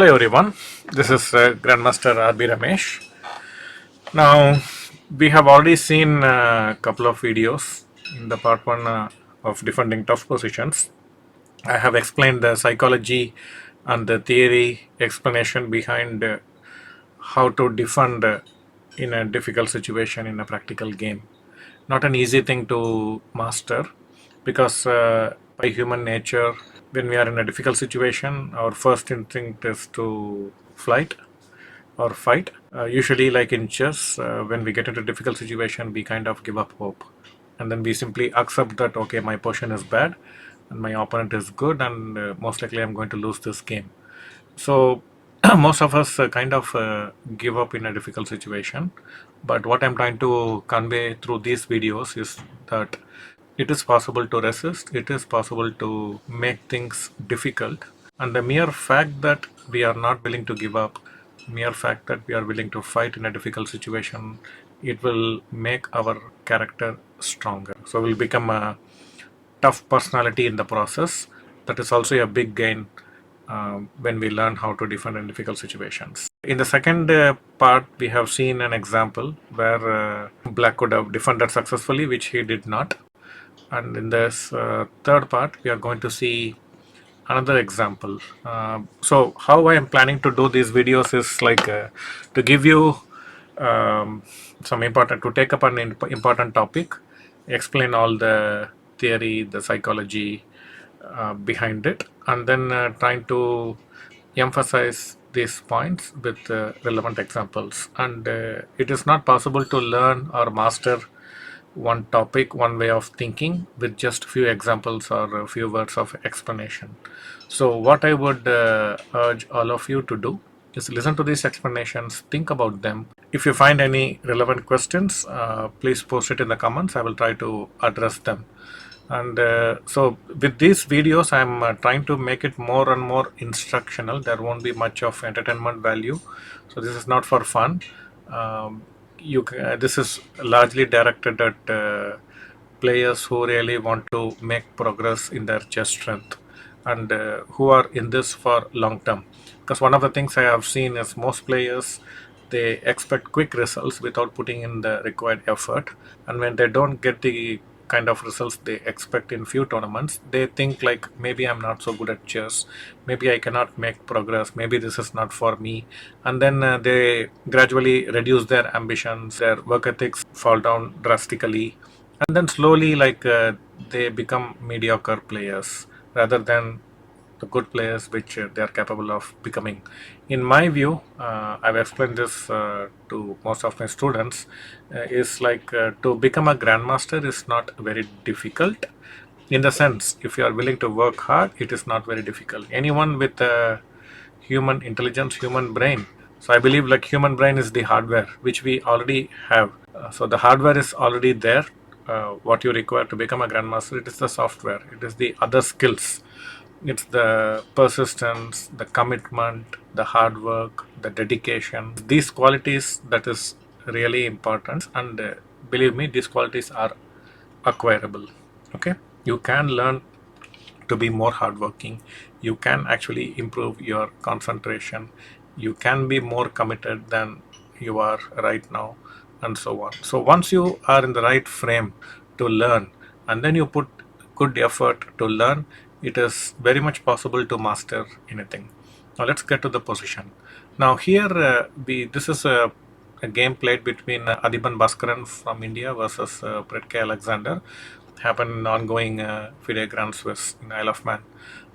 Hello everyone, this is Grandmaster RB Ramesh. Now, we have already seen a couple of videos in the part 1 of defending tough positions. I have explained the psychology and the theory explanation behind how to defend in a difficult situation in a practical game. Not an easy thing to master because by human nature, when we are in a difficult situation, our first instinct is to flight or fight. Usually, like in chess, when we get into a difficult situation, we kind of give up hope. And then we simply accept that, okay, my position is bad and my opponent is good, and most likely I'm going to lose this game. So, most of us kind of give up in a difficult situation. But what I'm trying to convey through these videos is that it is possible to resist, it is possible to make things difficult, and the mere fact that we are not willing to give up, mere fact that we are willing to fight in a difficult situation, it will make our character stronger. So we'll become a tough personality in the process. That is also a big gain when we learn how to defend in difficult situations. In the second part, we have seen an example where Black could have defended successfully, which he did not. And in this third part, we are going to see another example. So how I am planning to do these videos is like to give you to take up an important topic, explain all the theory, the psychology behind it, and then trying to emphasize these points with relevant examples. And it is not possible to learn or master one topic, one way of thinking with just few examples or a few words of explanation. So what I would urge all of you to do is listen to these explanations, think about them. If you find any relevant questions, please post it in the comments. I will try to address them. And so with these videos, I'm trying to make it more and more instructional. There won't be much of entertainment value. So this is not for fun. This is largely directed at players who really want to make progress in their chess strength and who are in this for long term. Because one of the things I have seen is most players, they expect quick results without putting in the required effort, and when they don't get the kind of results they expect in few tournaments, they think like, maybe I'm not so good at chess, maybe I cannot make progress, maybe this is not for me, and then they gradually reduce their ambitions, their work ethics fall down drastically, and then slowly they become mediocre players rather than the good players which they are capable of becoming. In my view, I've explained this to most of my students, is like to become a grandmaster is not very difficult. In the sense, if you are willing to work hard, it is not very difficult. Anyone with human intelligence, human brain. So I believe like human brain is the hardware which we already have. So the hardware is already there. What you require to become a grandmaster, it is the software. It is the other skills. It's the persistence, the commitment, the hard work, the dedication. These qualities that is really important, and believe me, these qualities are acquirable. Okay, you can learn to be more hardworking. You can actually improve your concentration. You can be more committed than you are right now, and so on. So once you are in the right frame to learn, and then you put good effort to learn, it is very much possible to master anything. Now let's get to the position. Now here this is a game played between Adiban Bhaskaran from India versus Brett K. Alexander. Happened in ongoing FIDE Grand Swiss in Isle of Man.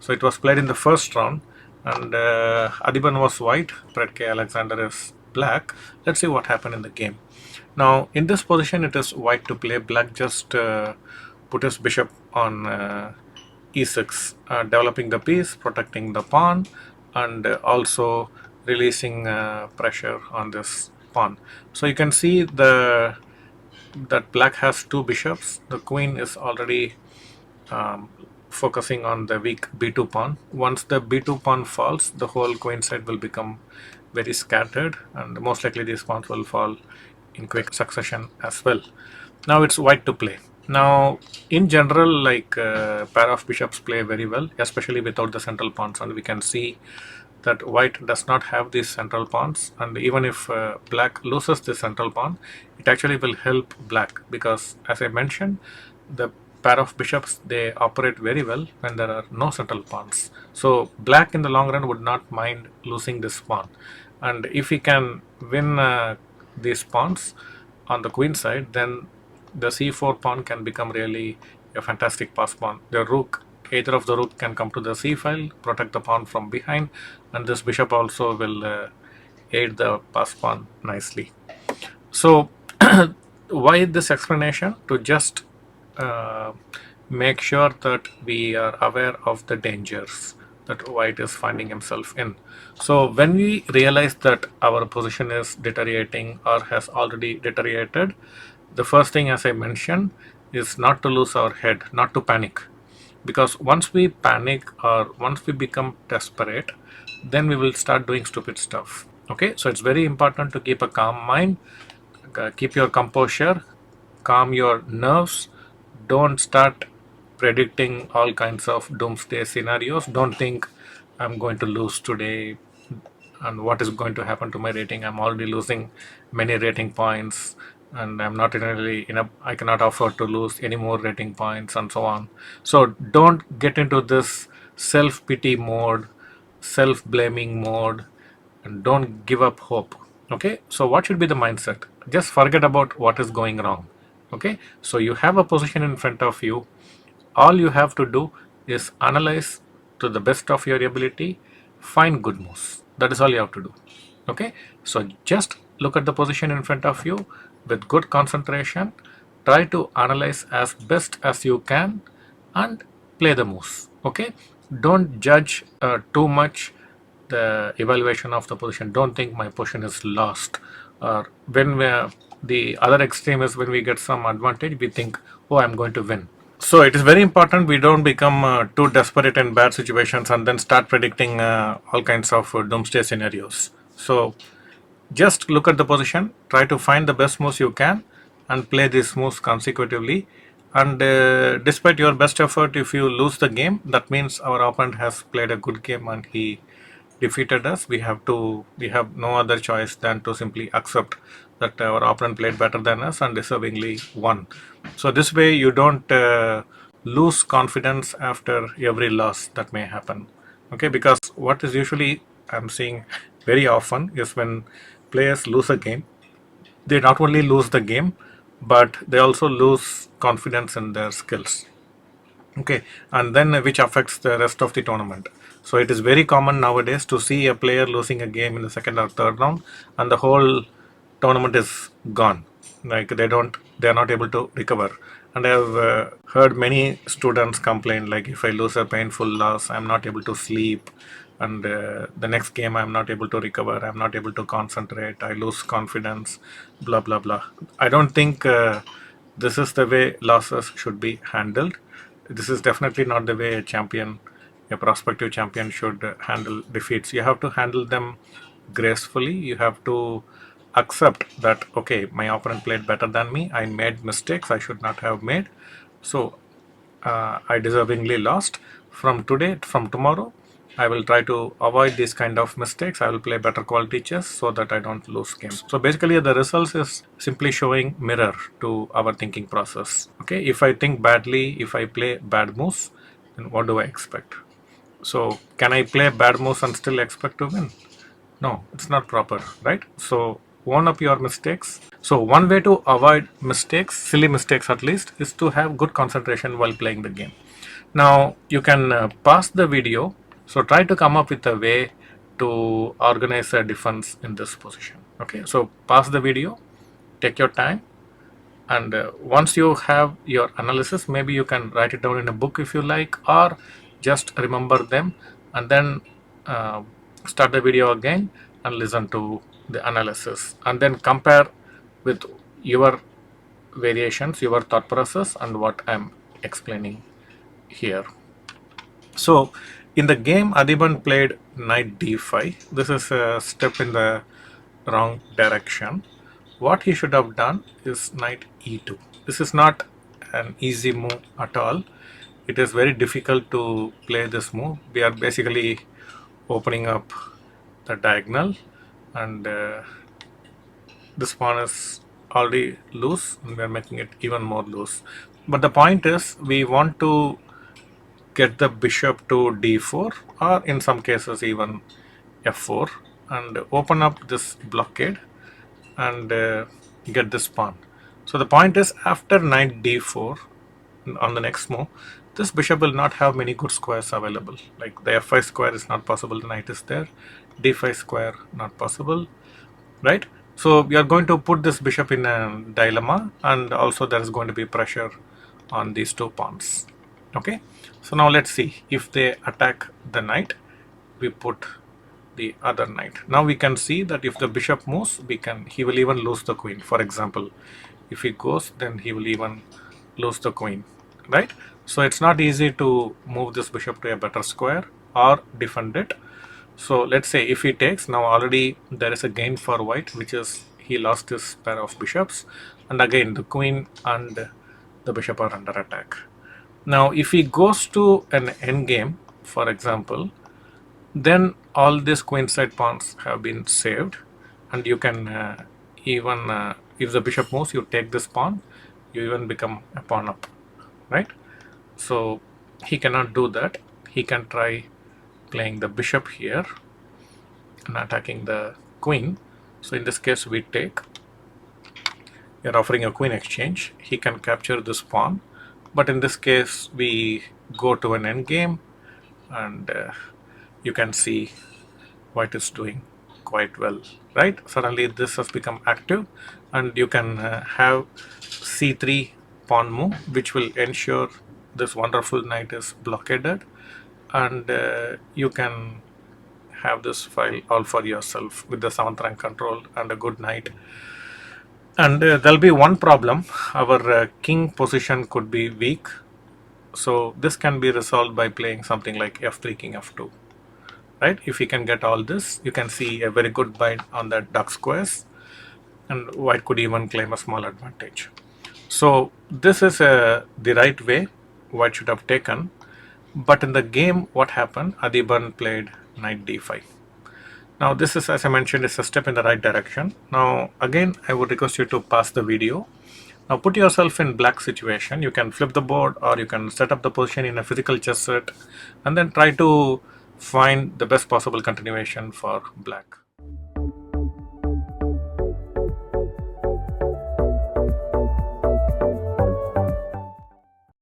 So it was played in the first round, and Adiban was white, Brett K. Alexander is black. Let's see what happened in the game. Now in this position, it is white to play. Black just put his bishop on e6, developing the piece, protecting the pawn, and also releasing pressure on this pawn. So you can see that black has two bishops. The queen is already focusing on the weak b2 pawn. Once the b2 pawn falls, the whole queen side will become very scattered, and most likely these pawns will fall in quick succession as well. Now it's white to play. Now in general, like pair of bishops play very well, especially without the central pawns, and we can see that white does not have these central pawns, and even if black loses the central pawn, it actually will help black, because as I mentioned, the pair of bishops, they operate very well when there are no central pawns. So black in the long run would not mind losing this pawn, and if he can win these pawns on the queen side, then the c4 pawn can become really a fantastic pass pawn. The rook, either of the rook can come to the c file, protect the pawn from behind, and this bishop also will aid the pass pawn nicely. So why this explanation? To just make sure that we are aware of the dangers that white is finding himself in. So when we realize that our position is deteriorating or has already deteriorated, the first thing, as I mentioned, is not to lose our head, not to panic. Because once we panic or once we become desperate, then we will start doing stupid stuff. Okay, so it's very important to keep a calm mind, keep your composure, calm your nerves. Don't start predicting all kinds of doomsday scenarios. Don't think I'm going to lose today and what is going to happen to my rating. I'm already losing many rating points and I'm not really enough. I cannot afford to lose any more rating points and so on. So don't get into this self-pity mode, self-blaming mode, and don't give up hope. Okay, so what should be the mindset? Just forget about what is going wrong. Okay, so you have a position in front of you. All you have to do is analyze to the best of your ability, find good moves. That is all you have to do. Okay, so just look at the position in front of you with good concentration, try to analyze as best as you can and play the moves. Okay, don't judge too much the evaluation of the position. Don't think my position is lost, or when the other extreme is when we get some advantage, we think, oh, I'm going to win. So it is very important we don't become too desperate in bad situations and then start predicting all kinds of doomsday scenarios. So just look at the position, try to find the best moves you can and play these moves consecutively. And despite your best effort, if you lose the game, that means our opponent has played a good game and he defeated us. We have no other choice than to simply accept that our opponent played better than us and deservingly won. So this way you don't lose confidence after every loss that may happen. Okay, because what is usually I'm seeing very often is when players lose a game, they not only lose the game, but they also lose confidence in their skills. Okay, and then which affects the rest of the tournament. So it is very common nowadays to see a player losing a game in the second or third round and the whole tournament is gone. Like they are not able to recover. And I have heard many students complain, like, if I lose a painful loss, I'm not able to sleep, and the next game I'm not able to recover, I'm not able to concentrate, I lose confidence, blah blah blah. I don't think this is the way losses should be handled. This is definitely not the way a prospective champion should handle defeats. You have to handle them gracefully. You have to accept that, okay, my opponent played better than me, I made mistakes I should not have made, so I deservingly lost. From tomorrow, I will try to avoid these kind of mistakes. I will play better quality chess so that I don't lose games. So basically the results is simply showing mirror to our thinking process. Okay, if I think badly, if I play bad moves, then what do I expect? So can I play bad moves and still expect to win? No, it's not proper, right? So own up your mistakes. So one way to avoid mistakes, silly mistakes at least, is to have good concentration while playing the game. Now you can pause the video. So try to come up with a way to organize a defense in this position. Okay, so pause the video, take your time, and once you have your analysis, maybe you can write it down in a book if you like, or just remember them and then start the video again and listen to the analysis and then compare with your variations, your thought process, and what I'm explaining here. So in the game, Adhiban played knight d5. This is a step in the wrong direction. What he should have done is knight e2. This is not an easy move at all. It is very difficult to play this move. We are basically opening up the diagonal, and this pawn is already loose, and we are making it even more loose. But the point is, we want to get the bishop to d4, or in some cases even f4, and open up this blockade and get this pawn. So the point is, after knight d4 on the next move, this bishop will not have many good squares available. Like the f5 square is not possible, the knight is there, d5 square not possible, right? So we are going to put this bishop in a dilemma, and also there is going to be pressure on these two pawns. Okay, so now let's see, if they attack the knight, we put the other knight. Now we can see that if the bishop moves, he will even lose the queen. For example, if he goes, then he will even lose the queen, right? So it's not easy to move this bishop to a better square or defend it. So let's say if he takes, now already there is a gain for white, which is he lost his pair of bishops, and again the queen and the bishop are under attack. Now if he goes to an endgame, for example, then all these queenside pawns have been saved, and you can even if the bishop moves, you take this pawn, you even become a pawn up, right? So he cannot do that. He can try playing the bishop here and attacking the queen. So in this case we take, we are offering a queen exchange. He can capture this pawn, but in this case we go to an endgame, and you can see white is doing quite well, right? Suddenly this has become active, and you can have c3 pawn move, which will ensure this wonderful knight is blockaded, and you can have this file all for yourself with the 7th rank control and a good knight. And there'll be one problem, our king position could be weak, so this can be resolved by playing something like f3 king f2, right? If you can get all this, you can see a very good bind on the dark squares, and white could even claim a small advantage. So this is the right way white should have taken. But in the game, what happened? Adhiban played knight d5. Now this is, as I mentioned, is a step in the right direction. Now again, I would request you to pause the video. Now put yourself in black situation. You can flip the board, or you can set up the position in a physical chess set, and then try to find the best possible continuation for black.